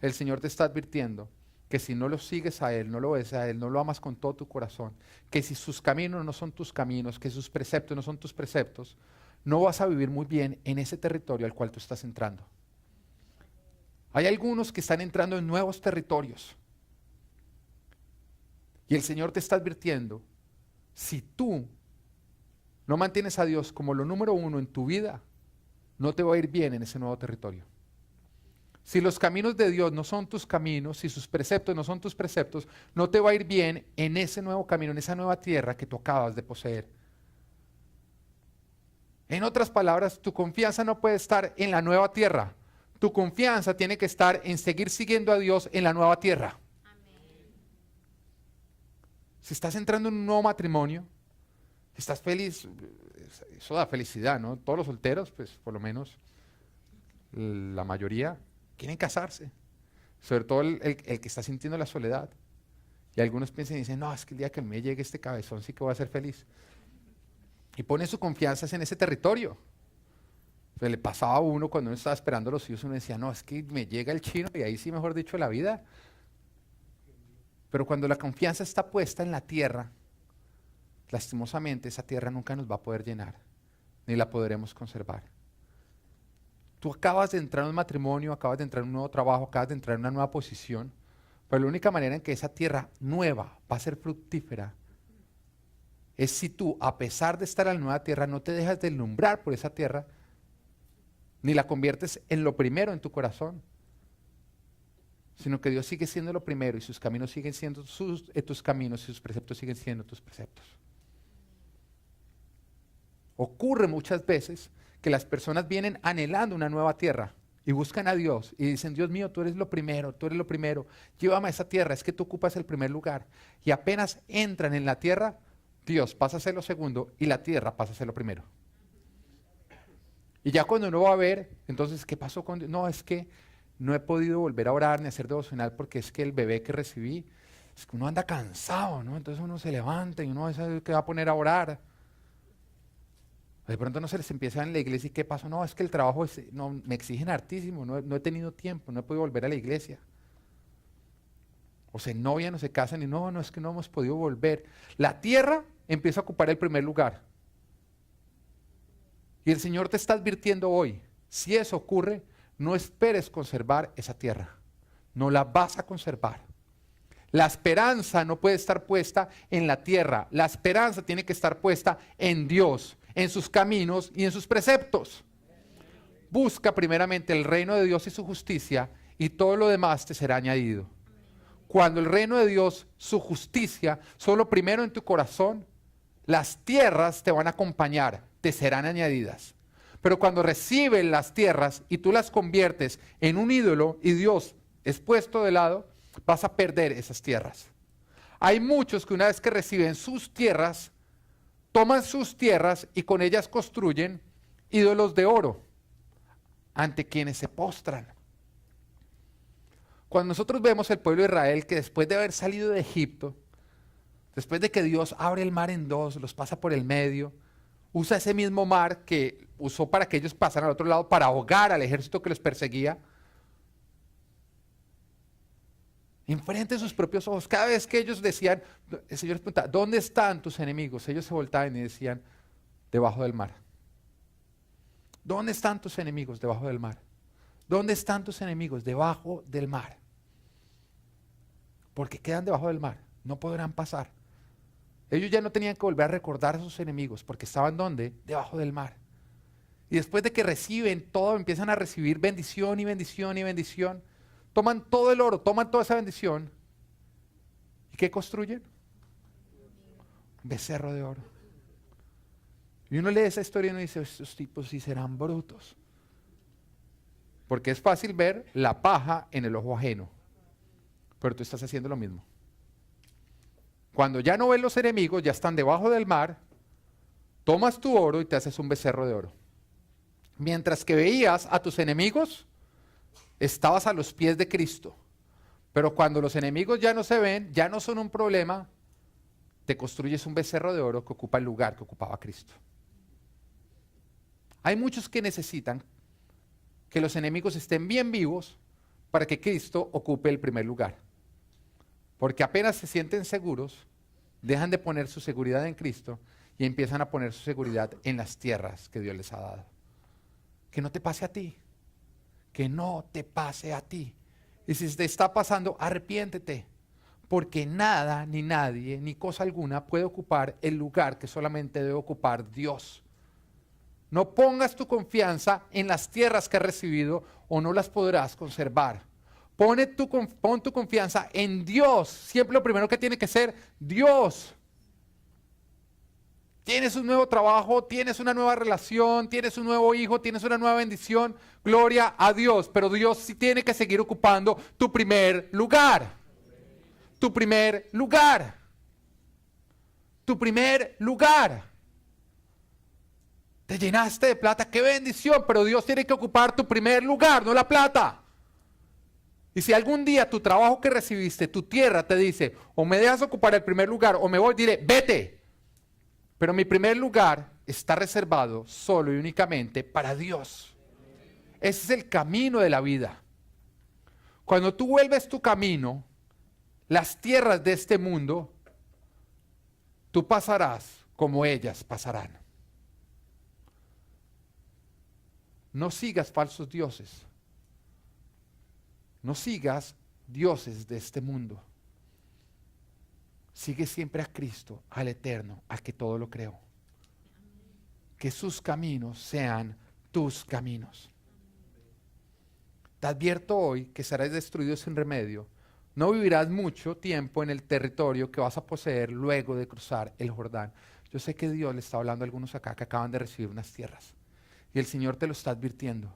[SPEAKER 1] El Señor te está advirtiendo que si no lo sigues a Él, no lo ves a Él, no lo amas con todo tu corazón, que si sus caminos no son tus caminos, que sus preceptos no son tus preceptos, no vas a vivir muy bien en ese territorio al cual tú estás entrando. Hay algunos que están entrando en nuevos territorios. Y el Señor te está advirtiendo, si tú no mantienes a Dios como lo número uno en tu vida, no te va a ir bien en ese nuevo territorio. Si los caminos de Dios no son tus caminos, si sus preceptos no son tus preceptos, no te va a ir bien en ese nuevo camino, en esa nueva tierra que tú acabas de poseer. En otras palabras, tu confianza no puede estar en la nueva tierra. Tu confianza tiene que estar en seguir siguiendo a Dios en la nueva tierra. Si estás entrando en un nuevo matrimonio, estás feliz, eso da felicidad, ¿no? Todos los solteros, pues por lo menos la mayoría, quieren casarse. Sobre todo el que está sintiendo la soledad. Y algunos piensan y dicen, no, es que el día que me llegue este cabezón sí que voy a ser feliz. Y pone su confianza en ese territorio. Pues le pasaba a uno cuando uno estaba esperando a los hijos, uno decía, no, es que me llega el chino y ahí sí, mejor dicho, la vida. Pero cuando la confianza está puesta en la tierra, lastimosamente esa tierra nunca nos va a poder llenar, ni la podremos conservar. Tú acabas de entrar en un matrimonio, acabas de entrar en un nuevo trabajo, acabas de entrar en una nueva posición, pero la única manera en que esa tierra nueva va a ser fructífera es si tú, a pesar de estar en la nueva tierra, no te dejas deslumbrar por esa tierra, ni la conviertes en lo primero en tu corazón, sino que Dios sigue siendo lo primero y sus caminos siguen siendo tus caminos y sus preceptos siguen siendo tus preceptos. Ocurre muchas veces que las personas vienen anhelando una nueva tierra y buscan a Dios y dicen, Dios mío, tú eres lo primero, llévame a esa tierra, es que tú ocupas el primer lugar. Y apenas entran en la tierra, Dios pasa a ser lo segundo y la tierra pasa a ser lo primero. Y ya cuando uno va a ver, entonces, ¿qué pasó con Dios? No, es que no he podido volver a orar ni a hacer devocional porque es que el bebé que recibí, es que uno anda cansado, ¿no? Entonces uno se levanta y uno sabe que va a poner a orar. De pronto no se les empieza en la iglesia y ¿qué pasó? No, es que el trabajo no, me exigen hartísimo, no he tenido tiempo, no he podido volver a la iglesia. O se novian o se casan y no, es que no hemos podido volver. La tierra empieza a ocupar el primer lugar. Y el Señor te está advirtiendo hoy, si eso ocurre, no esperes conservar esa tierra. No la vas a conservar. La esperanza no puede estar puesta en la tierra. La esperanza tiene que estar puesta en Dios, en sus caminos y en sus preceptos. Busca primeramente el reino de Dios y su justicia y todo lo demás te será añadido. Cuando el reino de Dios, su justicia, son lo primero en tu corazón, las tierras te van a acompañar, te serán añadidas. Pero cuando reciben las tierras y tú las conviertes en un ídolo y Dios es puesto de lado, vas a perder esas tierras. Hay muchos que una vez que reciben sus tierras, toman sus tierras y con ellas construyen ídolos de oro ante quienes se postran. Cuando nosotros vemos el pueblo de Israel que después de haber salido de Egipto, después de que Dios abre el mar en dos, los pasa por el medio, usa ese mismo mar que usó para que ellos pasaran al otro lado para ahogar al ejército que los perseguía, enfrente de sus propios ojos. Cada vez que ellos decían, el Señor les preguntaba, ¿dónde están tus enemigos? Ellos se voltaban y decían, debajo del mar. ¿Dónde están tus enemigos? Debajo del mar. ¿Dónde están tus enemigos? Debajo del mar. Porque quedan debajo del mar, no podrán pasar. Ellos ya no tenían que volver a recordar a sus enemigos, porque estaban ¿dónde? Debajo del mar. Y después de que reciben todo, empiezan a recibir bendición y bendición y bendición. Toman todo el oro, toman toda esa bendición. ¿Y qué construyen? Un becerro de oro. Y uno lee esa historia y uno dice, estos tipos sí serán brutos. Porque es fácil ver la paja en el ojo ajeno. Pero tú estás haciendo lo mismo. Cuando ya no ves los enemigos, ya están debajo del mar, tomas tu oro y te haces un becerro de oro. Mientras que veías a tus enemigos, estabas a los pies de Cristo. Pero cuando los enemigos ya no se ven, ya no son un problema, te construyes un becerro de oro que ocupa el lugar que ocupaba Cristo. Hay muchos que necesitan que los enemigos estén bien vivos para que Cristo ocupe el primer lugar. Porque apenas se sienten seguros, dejan de poner su seguridad en Cristo y empiezan a poner su seguridad en las tierras que Dios les ha dado. Que no te pase a ti. Que no te pase a ti. Y si te está pasando, arrepiéntete. Porque nada, ni nadie, ni cosa alguna puede ocupar el lugar que solamente debe ocupar Dios. No pongas tu confianza en las tierras que has recibido o no las podrás conservar. Pon tu confianza en Dios. Siempre lo primero que tiene que ser Dios. Tienes un nuevo trabajo, tienes una nueva relación, tienes un nuevo hijo, tienes una nueva bendición. Gloria a Dios. Pero Dios sí tiene que seguir ocupando tu primer lugar. Tu primer lugar. Tu primer lugar. Te llenaste de plata, qué bendición, pero Dios tiene que ocupar tu primer lugar, no la plata. Y si algún día tu trabajo que recibiste, tu tierra te dice, o me dejas ocupar el primer lugar o me voy, diré, vete. Pero mi primer lugar está reservado solo y únicamente para Dios. Ese es el camino de la vida. Cuando tú vuelves tu camino, las tierras de este mundo, tú pasarás como ellas pasarán. No sigas falsos dioses. No sigas dioses de este mundo. Sigue siempre a Cristo, al Eterno, al que todo lo creó. Que sus caminos sean tus caminos. Te advierto hoy que serás destruido sin remedio. No vivirás mucho tiempo en el territorio que vas a poseer luego de cruzar el Jordán. Yo sé que Dios le está hablando a algunos acá que acaban de recibir unas tierras. Y el Señor te lo está advirtiendo.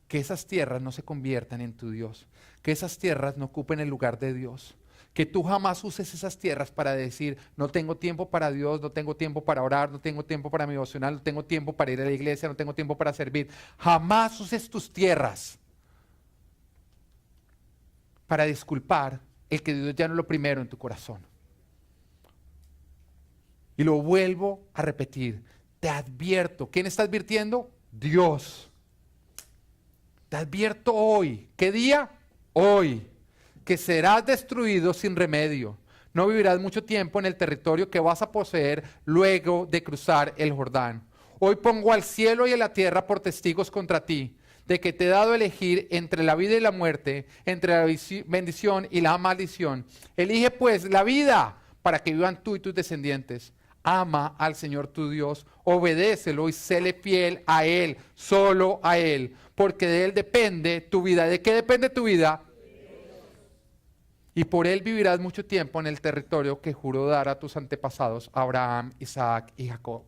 [SPEAKER 1] Que esas tierras no se conviertan en tu Dios. Que esas tierras no ocupen el lugar de Dios. Que tú jamás uses esas tierras para decir, no tengo tiempo para Dios, no tengo tiempo para orar, no tengo tiempo para mi devocional, no tengo tiempo para ir a la iglesia, no tengo tiempo para servir. Jamás uses tus tierras para disculpar el que Dios ya no es lo primero en tu corazón. Y lo vuelvo a repetir, te advierto. ¿Quién está advirtiendo? Dios. Te advierto hoy. ¿Qué día? Hoy. Que serás destruido sin remedio. No vivirás mucho tiempo en el territorio que vas a poseer luego de cruzar el Jordán. Hoy pongo al cielo y a la tierra por testigos contra ti, de que te he dado a elegir entre la vida y la muerte, entre la bendición y la maldición. Elige pues la vida para que vivan tú y tus descendientes. Ama al Señor tu Dios, obedécelo y séle fiel a Él, solo a Él, porque de Él depende tu vida. ¿De qué depende tu vida? Y por Él vivirás mucho tiempo en el territorio que juró dar a tus antepasados, Abraham, Isaac y Jacob.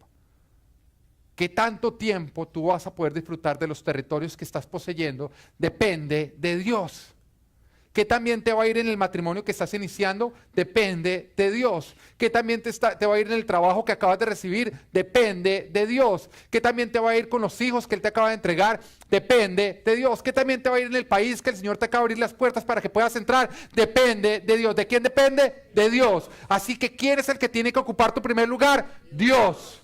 [SPEAKER 1] ¿Qué tanto tiempo tú vas a poder disfrutar de los territorios que estás poseyendo? Depende de Dios. ¿Qué también te va a ir en el matrimonio que estás iniciando? Depende de Dios. ¿Qué también te va a ir en el trabajo que acabas de recibir? Depende de Dios. ¿Qué también te va a ir con los hijos que Él te acaba de entregar? Depende de Dios. ¿Qué también te va a ir en el país que el Señor te acaba de abrir las puertas para que puedas entrar? Depende de Dios. ¿De quién depende? De Dios. Así que ¿quién es el que tiene que ocupar tu primer lugar? Dios.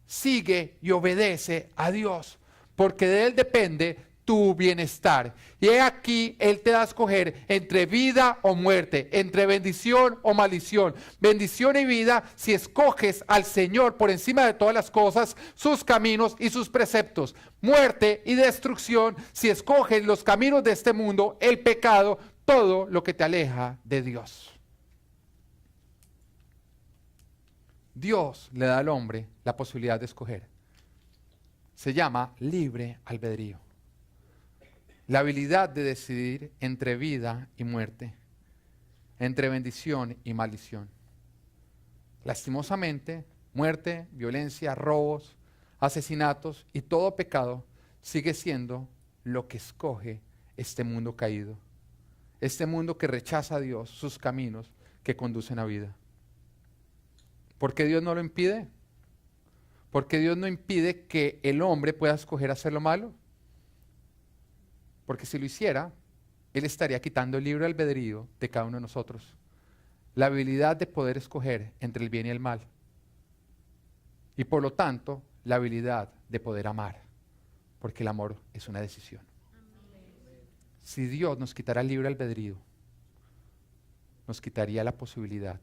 [SPEAKER 1] Sigue y obedece a Dios, porque de Él depende tu bienestar. Y he aquí, Él te da a escoger entre vida o muerte, entre bendición o maldición. Bendición y vida si escoges al Señor por encima de todas las cosas, sus caminos y sus preceptos. Muerte y destrucción si escoges los caminos de este mundo, el pecado, todo lo que te aleja de Dios. Dios le da al hombre la posibilidad de escoger. Se llama libre albedrío. La habilidad de decidir entre vida y muerte, entre bendición y maldición. Lastimosamente, muerte, violencia, robos, asesinatos y todo pecado sigue siendo lo que escoge este mundo caído. Este mundo que rechaza a Dios, sus caminos que conducen a vida. ¿Por qué Dios no lo impide? ¿Por qué Dios no impide que el hombre pueda escoger hacer lo malo? Porque si lo hiciera, Él estaría quitando el libre albedrío de cada uno de nosotros. La habilidad de poder escoger entre el bien y el mal. Y por lo tanto, la habilidad de poder amar. Porque el amor es una decisión. Si Dios nos quitara el libre albedrío, nos quitaría la posibilidad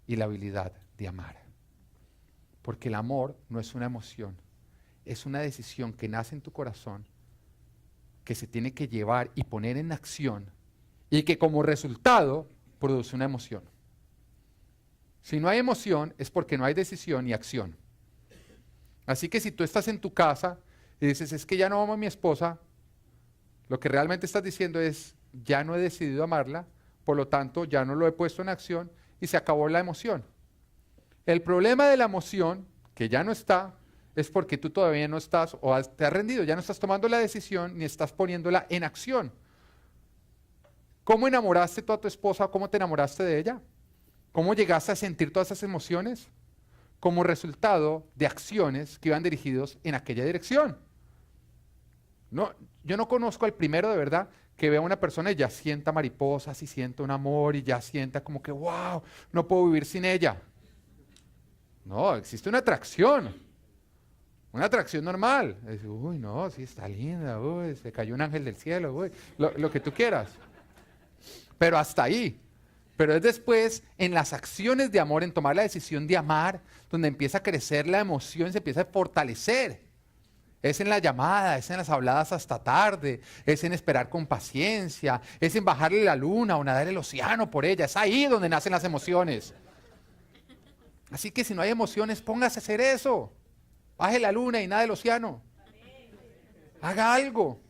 [SPEAKER 1] y la habilidad de amar. Porque el amor no es una emoción, es una decisión que nace en tu corazón, que se tiene que llevar y poner en acción y que como resultado produce una emoción. Si no hay emoción es porque no hay decisión y acción. Así que si tú estás en tu casa y dices, es que ya no amo a mi esposa, lo que realmente estás diciendo es, ya no he decidido amarla, por lo tanto ya no lo he puesto en acción y se acabó la emoción. El problema de la emoción, que ya no está, es porque tú todavía no estás o te has rendido, ya no estás tomando la decisión ni estás poniéndola en acción. ¿Cómo enamoraste tú a tu esposa? ¿Cómo te enamoraste de ella? ¿Cómo llegaste a sentir todas esas emociones? Como resultado de acciones que iban dirigidos en aquella dirección. No, yo no conozco al primero de verdad que vea a una persona y ya sienta mariposas y sienta un amor y ya sienta como que, wow, no puedo vivir sin ella. No, existe una atracción normal. Es, uy, no, sí está linda, uy, se cayó un ángel del cielo, uy, lo que tú quieras. Pero hasta ahí. Pero es después en las acciones de amor, en tomar la decisión de amar, donde empieza a crecer la emoción, se empieza a fortalecer. Es en la llamada, es en las habladas hasta tarde, es en esperar con paciencia, es en bajarle la luna o nadar el océano por ella. Es ahí donde nacen las emociones. Así que si no hay emociones, póngase a hacer eso. Baje la luna y nade el océano. Haga algo.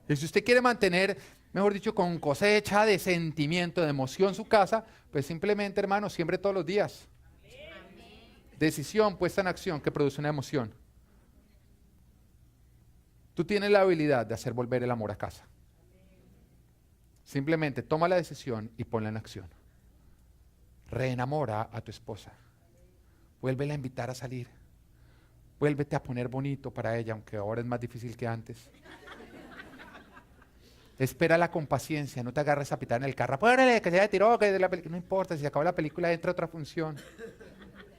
[SPEAKER 1] Y si usted quiere mantener, mejor dicho, con cosecha de sentimiento, de emoción su casa, pues simplemente, hermano, siembre todos los días. Decisión puesta en acción que produce una emoción. Tú tienes la habilidad de hacer volver el amor a casa. Simplemente toma la decisión y ponla en acción. Reenamora a tu esposa. Vuélvela a invitar a salir. Vuélvete a poner bonito para ella, aunque ahora es más difícil que antes. Espérala con paciencia, no te agarres a pitar en el carro. Párale, que se tiró, que de la película. No importa, si se acabó la película, entra otra función.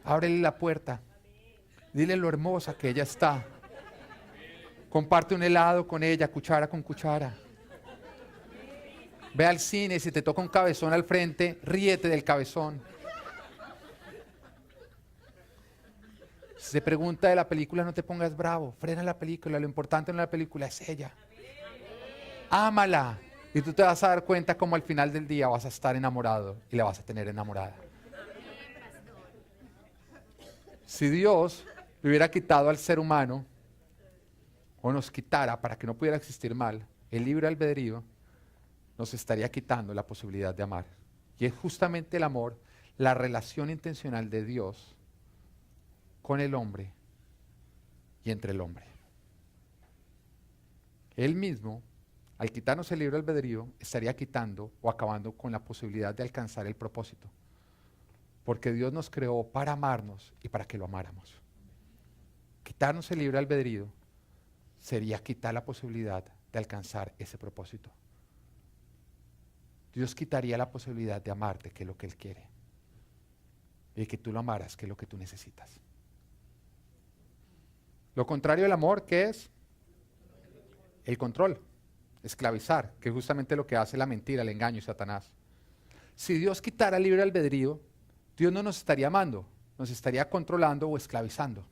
[SPEAKER 1] Ábrele la puerta. Dile lo hermosa que ella está. Comparte un helado con ella, cuchara con cuchara. Ve al cine, si te toca un cabezón al frente, ríete del cabezón. Si se pregunta de la película, no te pongas bravo. Frena la película, lo importante en la película es ella. Ámala. Y tú te vas a dar cuenta cómo al final del día vas a estar enamorado y la vas a tener enamorada. Si Dios le hubiera quitado al ser humano, o nos quitara para que no pudiera existir mal, el libre albedrío, nos estaría quitando la posibilidad de amar. Y es justamente el amor, la relación intencional de Dios con el hombre y entre el hombre. Él mismo, al quitarnos el libre albedrío, estaría quitando o acabando con la posibilidad de alcanzar el propósito. Porque Dios nos creó para amarnos y para que lo amáramos. Quitarnos el libre albedrío sería quitar la posibilidad de alcanzar ese propósito. Dios quitaría la posibilidad de amarte, que es lo que Él quiere. Y que tú lo amaras, que es lo que tú necesitas. Lo contrario del amor, ¿qué es? El control, esclavizar, que es justamente lo que hace la mentira, el engaño y Satanás. Si Dios quitara el libre albedrío, Dios no nos estaría amando, nos estaría controlando o esclavizando.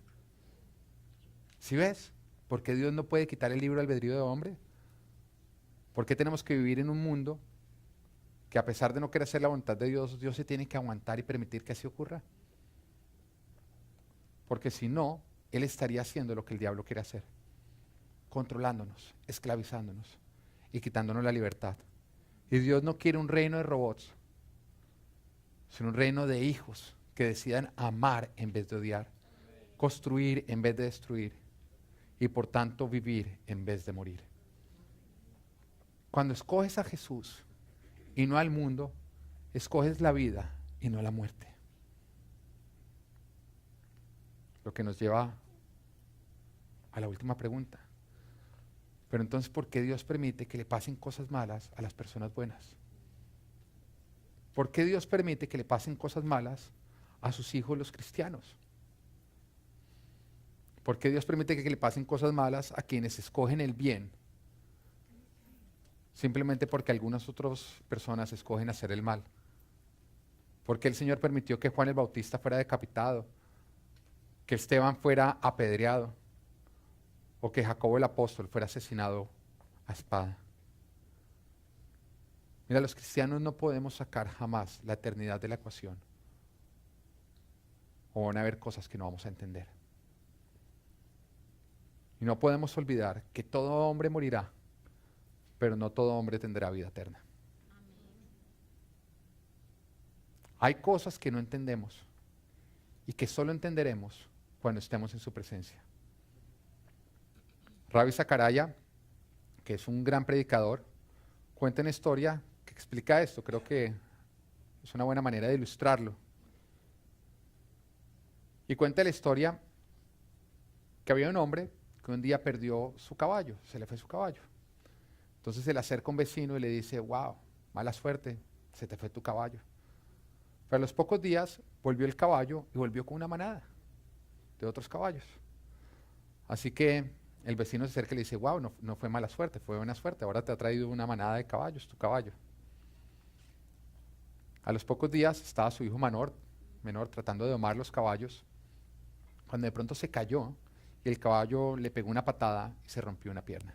[SPEAKER 1] ¿Sí ves? ¿Por qué Dios no puede quitar el libre albedrío del hombre? ¿Por qué tenemos que vivir en un mundo que a pesar de no querer hacer la voluntad de Dios, Dios se tiene que aguantar y permitir que así ocurra? Porque si no, Él estaría haciendo lo que el diablo quiere hacer, controlándonos, esclavizándonos y quitándonos la libertad. Y Dios no quiere un reino de robots, sino un reino de hijos que decidan amar en vez de odiar, construir en vez de destruir y por tanto vivir en vez de morir. Cuando escoges a Jesús y no al mundo, escoges la vida y no la muerte. Lo que nos lleva a la última pregunta. Pero entonces, ¿por qué Dios permite que le pasen cosas malas a las personas buenas? ¿Por qué Dios permite que le pasen cosas malas a sus hijos los cristianos? ¿Por qué Dios permite que le pasen cosas malas a quienes escogen el bien? Simplemente porque algunas otras personas escogen hacer el mal. ¿Por qué el Señor permitió que Juan el Bautista fuera decapitado? Que Esteban fuera apedreado o que Jacobo el apóstol fuera asesinado a espada. Mira, los cristianos no podemos sacar jamás la eternidad de la ecuación, o van a haber cosas que no vamos a entender. Y no podemos olvidar que todo hombre morirá, pero no todo hombre tendrá vida eterna. Hay cosas que no entendemos, y que solo entenderemos cuando estemos en su presencia. Ravi Zachariah, que es un gran predicador, cuenta una historia que explica esto. Creo que es una buena manera de ilustrarlo. Y cuenta la historia que había un hombre que un día perdió su caballo, se le fue su caballo. Entonces se le acerca un vecino y le dice, wow, mala suerte, se te fue tu caballo. Pero a los pocos días volvió el caballo y volvió con una manada de otros caballos. Así que el vecino se acerca y le dice, wow, no fue mala suerte, fue buena suerte, ahora te ha traído una manada de caballos, tu caballo. A los pocos días estaba su hijo menor tratando de domar los caballos, cuando de pronto se cayó y el caballo le pegó una patada y se rompió una pierna.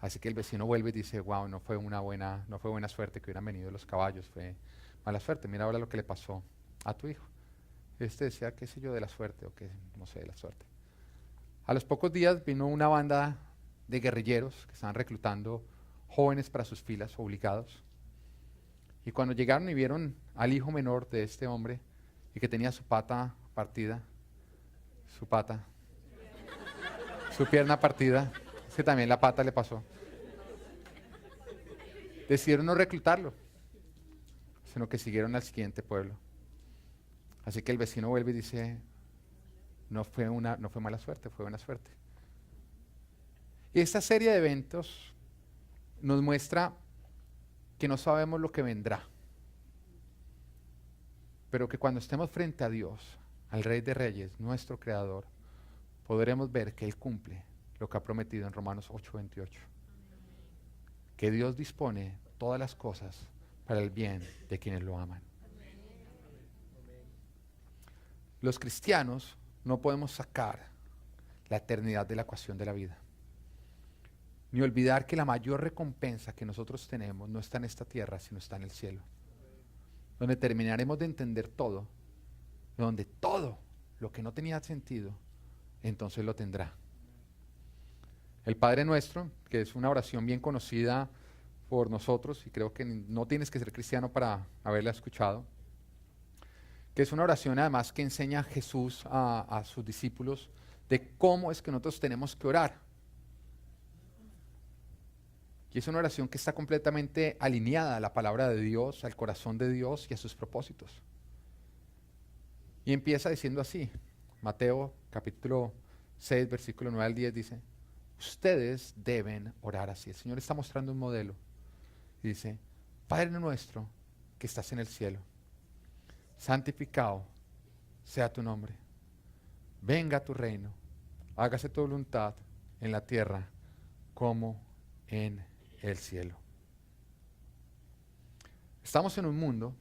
[SPEAKER 1] Así que el vecino vuelve y dice, wow, no fue buena suerte que hubieran venido los caballos, fue mala suerte, mira ahora lo que le pasó a tu hijo. Este decía, qué sé yo, de la suerte, o qué, no sé, de la suerte. A los pocos días vino una banda de guerrilleros que estaban reclutando jóvenes para sus filas, obligados. Y cuando llegaron y vieron al hijo menor de este hombre, y que tenía su pata partida, su pierna partida, es que también la pata le pasó, decidieron no reclutarlo, sino que siguieron al siguiente pueblo. Así que el vecino vuelve y dice, no fue mala suerte, fue buena suerte. Y esta serie de eventos nos muestra que no sabemos lo que vendrá, pero que cuando estemos frente a Dios, al Rey de Reyes, nuestro Creador, podremos ver que Él cumple lo que ha prometido en Romanos 8:28. Que Dios dispone todas las cosas para el bien de quienes lo aman. Los cristianos no podemos sacar la eternidad de la ecuación de la vida, ni olvidar que la mayor recompensa que nosotros tenemos no está en esta tierra, sino está en el cielo, donde terminaremos de entender todo, donde todo lo que no tenía sentido, entonces lo tendrá. El Padre Nuestro, que es una oración bien conocida por nosotros, y creo que no tienes que ser cristiano para haberla escuchado, que es una oración además que enseña Jesús a sus discípulos de cómo es que nosotros tenemos que orar. Y es una oración que está completamente alineada a la palabra de Dios, al corazón de Dios y a sus propósitos. Y empieza diciendo así, Mateo capítulo 6, versículo 9 al 10 dice, ustedes deben orar así. El Señor está mostrando un modelo. Y dice, Padre nuestro que estás en el cielo, santificado sea tu nombre. Venga a tu reino. Hágase tu voluntad en la tierra como en el cielo. Estamos en un mundo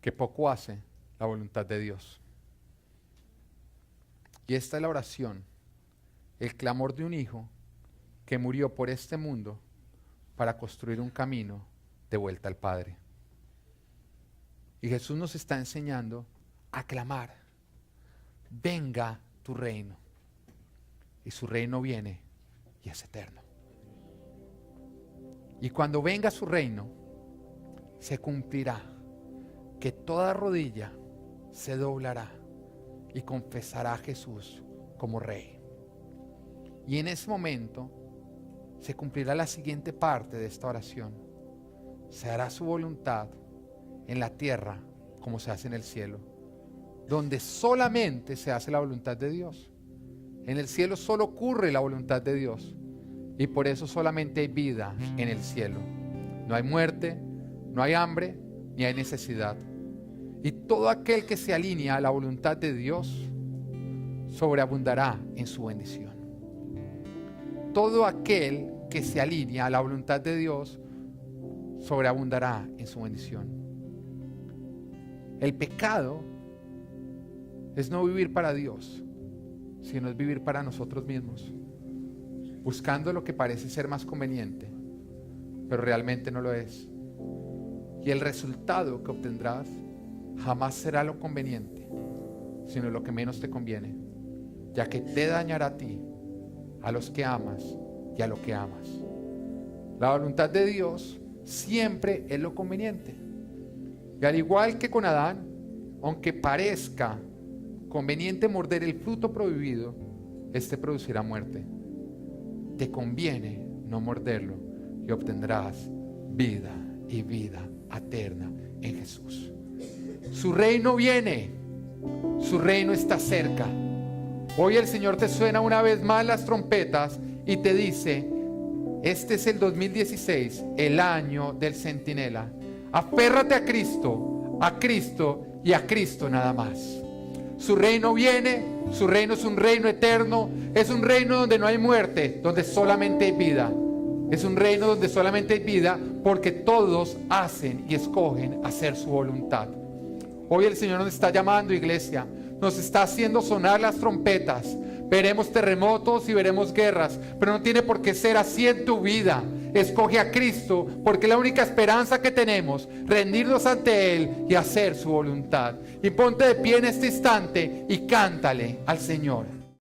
[SPEAKER 1] que poco hace la voluntad de Dios. Y esta es la oración, el clamor de un hijo que murió por este mundo para construir un camino de vuelta al Padre. Y Jesús nos está enseñando a clamar, venga tu reino. Y su reino viene y es eterno. Y cuando venga su reino, se cumplirá que toda rodilla se doblará y confesará a Jesús como Rey. Y en ese momento se cumplirá la siguiente parte de esta oración. Se hará su voluntad en la tierra como se hace en el cielo, donde solamente se hace la voluntad de Dios. En el cielo solo ocurre la voluntad de Dios y por eso solamente hay vida en el cielo. No hay muerte, no hay hambre, ni hay necesidad. Y todo aquel que se alinea a la voluntad de Dios sobreabundará en su bendición. Todo aquel que se alinea a la voluntad de Dios sobreabundará en su bendición. El pecado es no vivir para Dios, sino es vivir para nosotros mismos, buscando lo que parece ser más conveniente, pero realmente no lo es. Y el resultado que obtendrás jamás será lo conveniente, sino lo que menos te conviene, ya que te dañará a ti, a los que amas y a lo que amas. La voluntad de Dios siempre es lo conveniente. Y al igual que con Adán, aunque parezca conveniente morder el fruto prohibido, este producirá muerte. Te conviene no morderlo y obtendrás vida y vida eterna en Jesús. Su reino viene, su reino está cerca. Hoy el Señor te suena una vez más las trompetas y te dice: este es el 2016, el año del centinela. Aférrate a Cristo y a Cristo nada más. Su reino viene, su reino es un reino eterno, es un reino donde no hay muerte, donde solamente hay vida. Es un reino donde solamente hay vida porque todos hacen y escogen hacer su voluntad. Hoy el Señor nos está llamando, iglesia, nos está haciendo sonar las trompetas. Veremos terremotos y veremos guerras, pero no tiene por qué ser así en tu vida. Escoge a Cristo, porque es la única esperanza que tenemos, rendirnos ante Él y hacer su voluntad. Y ponte de pie en este instante y cántale al Señor.